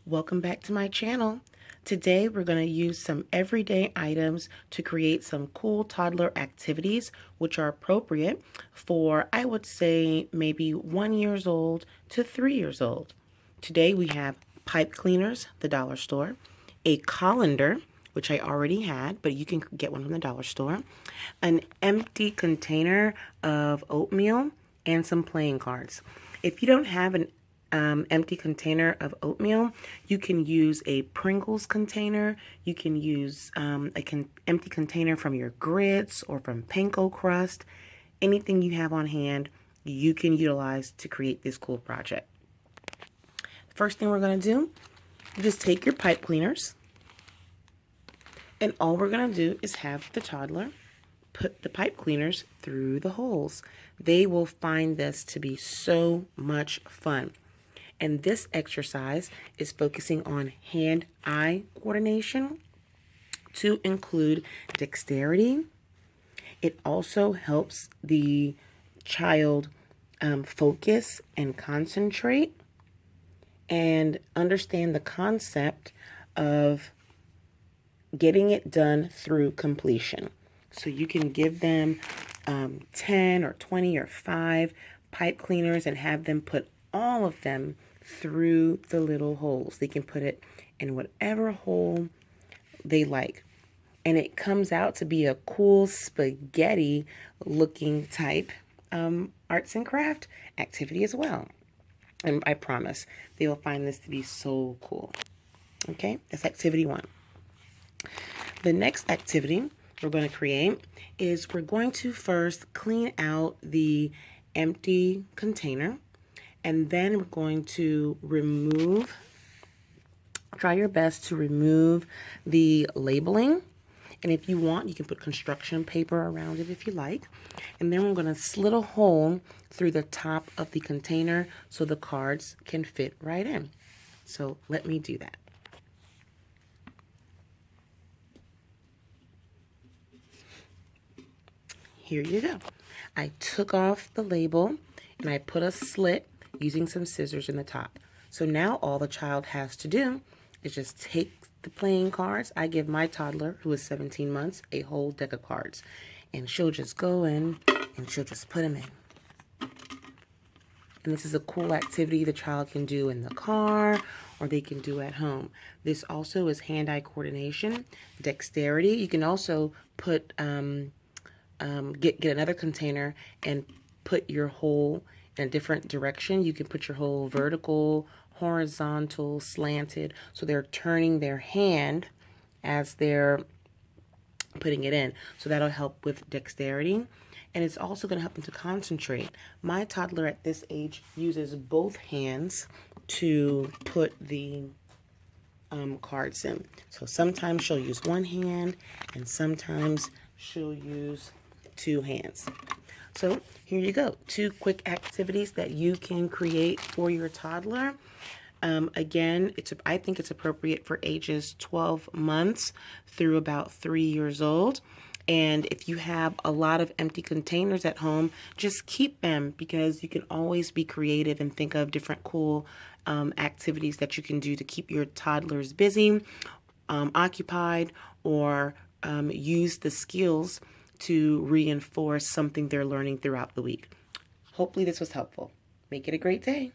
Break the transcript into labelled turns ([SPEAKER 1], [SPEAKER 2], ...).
[SPEAKER 1] Welcome back to my channel. Today we're going to use some everyday items to create some cool toddler activities which are appropriate for, I would say, maybe 1 year old to 3 years old. Today we have pipe cleaners, the dollar store, a colander, which I already had, but you can get one from the dollar store, an empty container of oatmeal, and some playing cards. If you don't have an empty container of oatmeal, you can use a Pringles container. You can use empty container from your grits or from panko crust. Anything you have on hand, you can utilize to create this cool project. First thing we're going to do, you just take your pipe cleaners, and all we're going to do is have the toddler put the pipe cleaners through the holes. They will find this to be so much fun. And this exercise is focusing on hand-eye coordination to include dexterity. It also helps the child focus and concentrate and understand the concept of getting it done through completion. So you can give them 10 or 20 or 5 pipe cleaners and have them put all of them through the little holes. They can put it in whatever hole they like. And it comes out to be a cool spaghetti looking type arts and craft activity as well. And I promise they will find this to be so cool. Okay, that's activity 1. The next activity we're going to create is we're going to first clean out the empty container, and then we're going to try your best to remove the labeling. And if you want, you can put construction paper around it if you like. And then we're going to slit a hole through the top of the container so the cards can fit right in. So let me do that. Here you go. I took off the label and I put a slit using some scissors in the top. So now all the child has to do is just take the playing cards. I give my toddler, who is 17 months, a whole deck of cards. And she'll just go in and she'll just put them in. And this is a cool activity the child can do in the car or they can do at home. This also is hand-eye coordination, dexterity. You can also put get another container and put your hole in a different direction. You can put your hole vertical, horizontal, slanted, so they're turning their hand as they're putting it in. So that'll help with dexterity, and it's also going to help them to concentrate. My toddler at this age uses both hands to put the cards in. So sometimes she'll use one hand and sometimes she'll use 2 hands. So here you go, 2 quick activities that you can create for your toddler. Again, I think it's appropriate for ages 12 months through about 3 years old. And if you have a lot of empty containers at home, just keep them, because you can always be creative and think of different cool activities that you can do to keep your toddlers busy, occupied, or use the skills to reinforce something they're learning throughout the week. Hopefully this was helpful. Make it a great day.